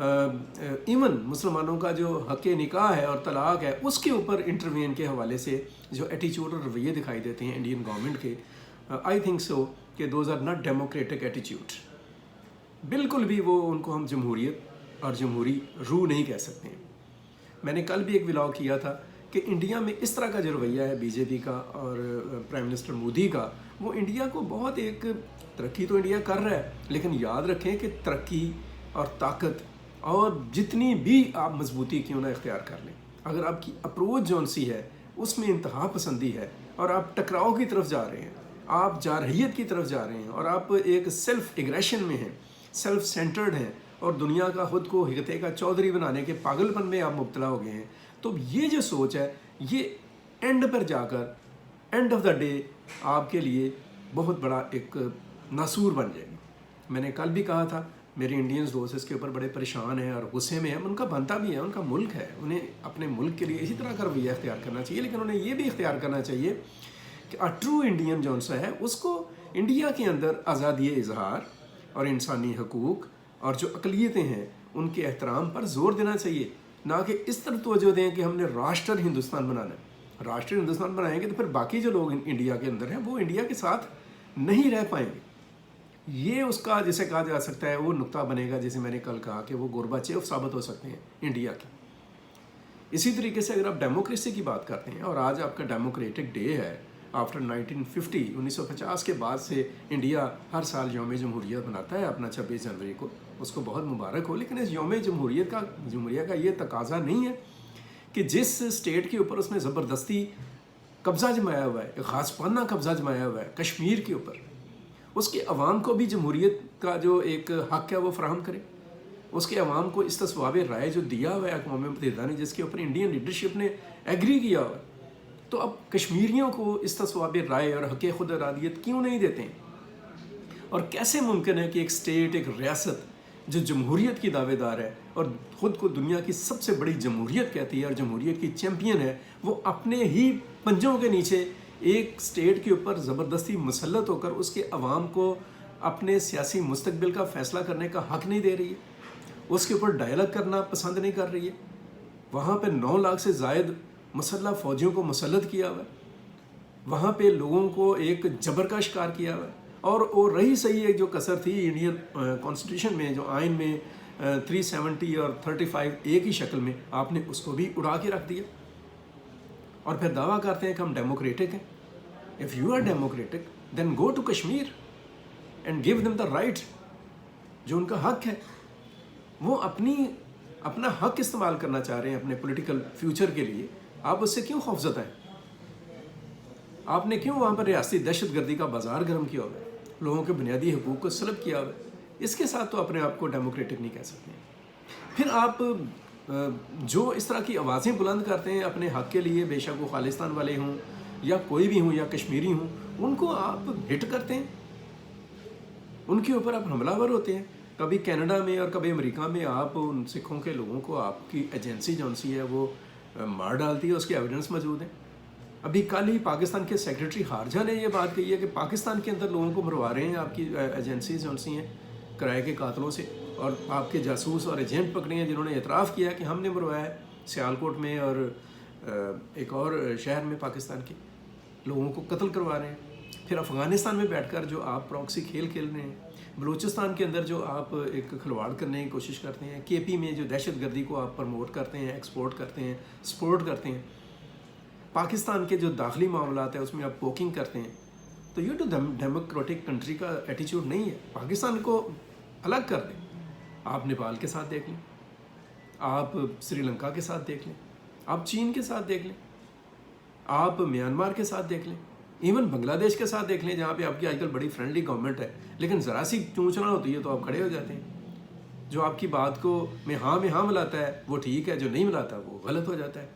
Even مسلمانوں کا جو حق نکاح ہے اور طلاق ہے اس کے اوپر انٹروین کے حوالے سے جو ایٹیچیوڈ اور رویے دکھائی دیتے ہیں انڈین گورنمنٹ کے، آئی تھنک سو کہ دوز آر ناٹ ڈیموکریٹک ایٹیچیوڈ. بالکل بھی وہ ان کو ہم جمہوریت اور جمہوری روح نہیں کہہ سکتے ہیں. میں نے کل بھی ایک ولاگ کیا تھا کہ انڈیا میں اس طرح کا جو رویہ ہے بی جے پی کا اور پرائم منسٹر مودی کا، وہ انڈیا کو بہت ایک ترقی تو انڈیا کر رہا ہے، لیکن یاد رکھیں کہ ترقی اور طاقت اور جتنی بھی آپ مضبوطی کیوں نہ اختیار کر لیں، اگر آپ کی اپروچ جون سی ہے اس میں انتہا پسندی ہے اور آپ ٹکراؤ کی طرف جا رہے ہیں، آپ جارحیت کی طرف جا رہے ہیں اور آپ ایک سیلف ایگریشن میں ہیں، سیلف سینٹرڈ ہیں اور دنیا کا خود کو حکتے کا چودھری بنانے کے پاگل پن میں آپ مبتلا ہو گئے ہیں، تو یہ جو سوچ ہے یہ اینڈ پر جا کر اینڈ آف دا ڈے آپ کے لیے بہت بڑا ایک ناسور بن جائے گی. میں نے کل بھی کہا تھا میرے انڈینز دوست اس کے اوپر بڑے پریشان ہیں اور غصے میں ہیں، ان کا بنتا بھی ہے، ان کا ملک ہے، انہیں اپنے ملک کے لیے اسی طرح کا رویہ اختیار کرنا چاہیے، لیکن انہیں یہ بھی اختیار کرنا چاہیے کہ ٹرو انڈین جون سا ہے اس کو انڈیا کے اندر آزادی اظہار اور انسانی حقوق اور جو اقلیتیں ہیں ان کے احترام پر زور دینا چاہیے، نہ کہ اس طرح توجہ دیں کہ ہم نے راشٹر ہندوستان بنانا ہے. راشٹر ہندوستان بنائیں گے تو پھر باقی جو لوگ انڈیا کے اندر ہیں وہ انڈیا کے ساتھ نہیں رہ پائیں گے. یہ اس کا جسے کہا جا سکتا ہے وہ نقطہ بنے گا جیسے میں نے کل کہا کہ وہ گورباچیف ثابت ہو سکتے ہیں انڈیا کے. اسی طریقے سے اگر آپ ڈیموکریسی کی بات کرتے ہیں اور آج آپ کا ڈیموکریٹک ڈے ہے آفٹر 1950 کے بعد سے انڈیا ہر سال یوم جمہوریت مناتا ہے اپنا 26 جنوری کو، اس کو بہت مبارک ہو، لیکن اس یوم جمہوریہ کا یہ تقاضا نہیں ہے کہ جس اسٹیٹ کے اوپر اس نے زبردستی قبضہ جمایا ہوا ہے، غاصبانہ قبضہ جمایا ہوا ہے کشمیر کے اوپر، اس کے عوام کو بھی جمہوریت کا جو ایک حق ہے وہ فراہم کرے. اس کے عوام کو اس تصواب رائے جو دیا ہوا ہے اقوام متحدہ نے، جس کے اوپر انڈین لیڈرشپ نے ایگری کیا ہوا ہے، تو اب کشمیریوں کو اس تصواب رائے اور حق خود ارادیت کیوں نہیں دیتے ہیں؟ اور کیسے ممکن ہے کہ ایک اسٹیٹ، ایک ریاست جو جمہوریت کی دعوے دار ہے اور خود کو دنیا کی سب سے بڑی جمہوریت کہتی ہے اور جمہوریت کی چیمپئن ہے، وہ اپنے ہی پنجوں کے نیچے ایک اسٹیٹ کے اوپر زبردستی مسلط ہو کر اس کے عوام کو اپنے سیاسی مستقبل کا فیصلہ کرنے کا حق نہیں دے رہی ہے، اس کے اوپر ڈائلاگ کرنا پسند نہیں کر رہی ہے. وہاں پہ 9 لاکھ سے زائد مسلح فوجیوں کو مسلط کیا ہوا ہے، وہاں پہ لوگوں کو ایک جبر کا شکار کیا ہوا ہے، اور رہی صحیح ایک جو کثر تھی انڈین کانسٹیٹیوشن میں، جو آئین میں 370 اور 35 ایک ہی شکل میں، آپ نے اس کو بھی اڑا کے رکھ دیا اور پھر دعویٰ کرتے ہیں کہ ہم ڈیموکریٹک ہیں. If you are democratic, then go to Kashmir and give them the right. جو ان کا حق ہے، وہ اپنا حق استعمال کرنا چاہ رہے ہیں اپنے پولیٹیکل فیوچر کے لیے، آپ اس سے کیوں خوفزدہ ہیں؟ آپ نے کیوں وہاں پر ریاستی دہشت گردی کا بازار گرم کیا ہوا ہے، لوگوں کے بنیادی حقوق کو سلب کیا ہوا ہے؟ اس کے ساتھ تو اپنے آپ کو ڈیموکریٹک نہیں کہہ سکتے. پھر آپ جو اس طرح کی آوازیں بلند کرتے ہیں اپنے حق کے لیے، بے شک وہ خالصتان والے ہوں یا کوئی بھی ہوں یا کشمیری ہوں، ان کو آپ ہٹ کرتے ہیں، ان کے اوپر آپ حملہ ور ہوتے ہیں. کبھی کینیڈا میں اور کبھی امریکہ میں آپ ان سکھوں کے لوگوں کو آپ کی ایجنسی جون سی ہے وہ مار ڈالتی ہے، اس کے ایویڈنس موجود ہیں. ابھی کل ہی پاکستان کے سیکرٹری خارجہ نے یہ بات کہی ہے کہ پاکستان کے اندر لوگوں کو مروا رہے ہیں آپ کی ایجنسیز جون سی ہیں کرائے کے قاتلوں سے، اور آپ کے جاسوس اور ایجنٹ پکڑے ہیں جنہوں نے اعتراف کیا کہ ہم نے مروایا ہے سیالکوٹ میں اور ایک اور شہر میں پاکستان کے لوگوں کو قتل کروا رہے ہیں. پھر افغانستان میں بیٹھ کر جو آپ پراکسی کھیل کھیل رہے ہیں، بلوچستان کے اندر جو آپ ایک کھلواڑ کرنے کی کوشش کرتے ہیں، کے پی میں جو دہشت گردی کو آپ پروموٹ کرتے ہیں، ایکسپورٹ کرتے ہیں، سپورٹ کرتے ہیں، پاکستان کے جو داخلی معاملات ہیں اس میں آپ پوکنگ کرتے ہیں، تو یہ تو ڈیموکریٹک کنٹری کا ایٹیچیوڈ نہیں ہے. پاکستان کو الگ کر دیں. آپ نیپال کے ساتھ دیکھ لیں، آپ سری لنکا کے ساتھ دیکھ لیں، آپ چین کے ساتھ دیکھ لیں، آپ میانمار کے ساتھ دیکھ لیں، ایون بنگلہ دیش کے ساتھ دیکھ لیں جہاں پہ آپ کی آج کل بڑی فرینڈلی گورنمنٹ ہے، لیکن ذرا سی چونچنا ہوتی ہے تو آپ کھڑے ہو جاتے ہیں. جو آپ کی بات کو میں ہاں ملاتا ہے وہ ٹھیک ہے، جو نہیں ملاتا وہ غلط ہو جاتا ہے.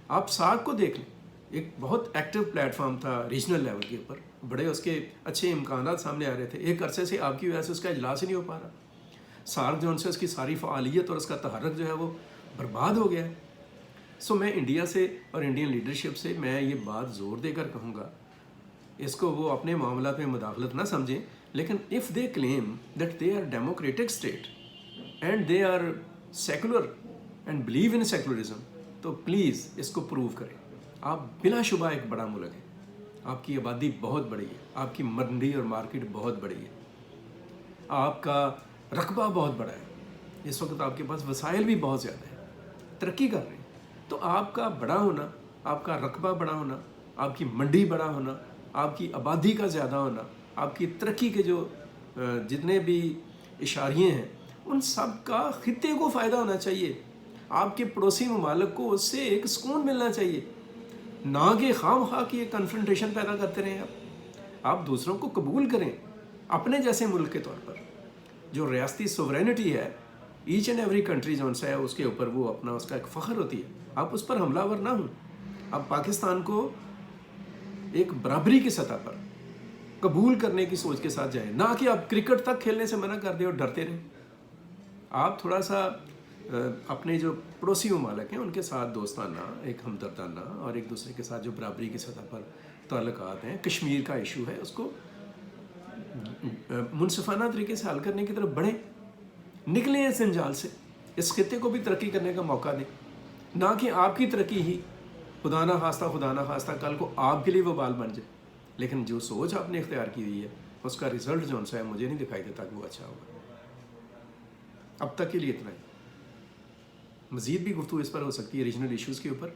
آپ ساک کو دیکھ لیں، ایک بہت ایکٹیو پلیٹ فارم تھا ریجنل لیول کے اوپر، بڑے اس کے اچھے امکانات سامنے آ رہے تھے. ایک عرصے سے آپ کی وجہ سے اس کا اجلاس ہی نہیں ہو پا رہا. سارک جون سے اس کی ساری فعالیت اور اس کا تحرک جو ہے وہ برباد ہو گیا ہے. سو میں انڈیا سے اور انڈین لیڈرشپ سے میں یہ بات زور دے کر کہوں گا، اس کو وہ اپنے معاملات میں مداخلت نہ سمجھیں، لیکن if they claim that they are democratic state and they are secular and believe in secularism تو پلیز اس کو پروو کریں. آپ بلا شبہ ایک بڑا ملک ہے, آپ کی آبادی بہت بڑی ہے, آپ کی منڈی اور مارکیٹ بہت بڑی ہے, آپ کا رقبہ بہت بڑا ہے, اس وقت آپ کے پاس وسائل بھی بہت زیادہ ہیں, ترقی کر رہے ہیں. تو آپ کا بڑا ہونا, آپ کا رقبہ بڑا ہونا, آپ کی منڈی بڑا ہونا, آپ کی آبادی کا زیادہ ہونا, آپ کی ترقی کے جو جتنے بھی اشاریے ہیں ان سب کا خطے کو فائدہ ہونا چاہیے. آپ کے پڑوسی ممالک کو اس سے ایک سکون ملنا چاہیے, نہ کہ خواہ خواہ کی ایک کنفرنٹیشن پیدا کرتے رہیں. آپ دوسروں کو قبول کریں اپنے جیسے ملک کے طور پر. جو ریاستی سوورینٹی ہے ایچ اینڈ ایوری کنٹری جو سا ہے اس کے اوپر وہ اپنا اس کا ایک فخر ہوتی ہے, آپ اس پر حملہ ور نہ ہوں. آپ پاکستان کو ایک برابری کی سطح پر قبول کرنے کی سوچ کے ساتھ جائیں, نہ کہ آپ کرکٹ تک کھیلنے سے منع کر دیں اور ڈرتے رہیں. آپ تھوڑا سا اپنے جو پڑوسی ممالک ہیں ان کے ساتھ دوستانہ, ایک ہمدردانہ اور ایک دوسرے کے ساتھ جو برابری کی سطح پر تعلقات ہیں, کشمیر کا ایشو ہے اس کو منصفانہ طریقے سے حل کرنے کی طرف بڑھیں, نکلیں اس جنجال سے, اس خطے کو بھی ترقی کرنے کا موقع دیں. نہ کہ آپ کی ترقی ہی خدا نہ خواستہ کل کو آپ کے لیے وہ بال بن جائے. لیکن جو سوچ آپ نے اختیار کی ہوئی ہے اس کا رزلٹ جو سا ہے مجھے نہیں دکھائی دیتا کہ وہ اچھا ہوگا. اب تک کے لیے اتنا ہی. مزید بھی گفتگو اس پر ہو سکتی ہے ریجنل ایشوز کے اوپر.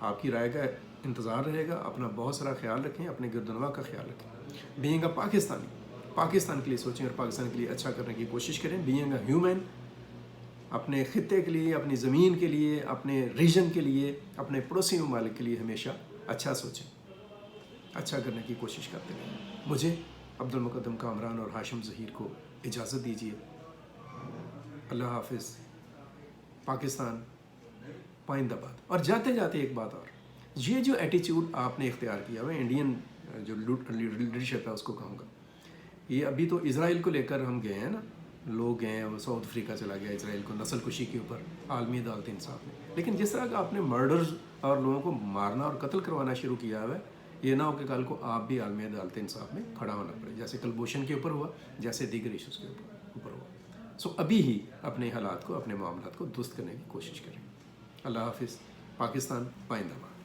آپ کی رائے کا انتظار رہے گا. اپنا بہت سارا خیال رکھیں, اپنے گرد و نواح کا خیال رکھیں. بینگ اے پاکستانی, پاکستان کے لیے سوچیں اور پاکستان کے لیے اچھا کرنے کی کوشش کریں. بینگ اے ہیومن, اپنے خطے کے لیے, اپنی زمین کے لیے, اپنے ریجن کے لیے, اپنے پڑوسی ممالک کے لیے ہمیشہ اچھا سوچیں, اچھا کرنے کی کوشش کرتے رہیں. مجھے عبدالمقدم کامران اور ہاشم ظہیر کو اجازت دیجیے. اللہ حافظ. پاکستان پائندہ باد. اور جاتے جاتے ایک بات اور, یہ جو ایٹیچیوڈ آپ نے اختیار کیا, میں انڈین جو لیڈرشپ ہے اس کو کہوں گا, یہ ابھی تو اسرائیل کو لے کر ہم گئے ہیں نا, لوگ گئے ہیں, وہ ساؤتھ افریقہ چلا گیا اسرائیل کو نسل کشی کے اوپر عالمی عدالت انصاف میں. لیکن جس طرح کا آپ نے مرڈرز اور لوگوں کو مارنا اور قتل کروانا شروع کیا ہوا ہے, یہ نہ ہو کہ کل کو آپ بھی عالمی عدالت انصاف میں کھڑا ہونا پڑے, جیسے کلبھوشن کے اوپر ہوا, جیسے دیگر ایشوز کے اوپر ہوا. سو ابھی ہی اپنے حالات کو, اپنے معاملات کو درست کرنے کی کوشش کریں. اللہ حافظ. پاکستان پائندہ باد.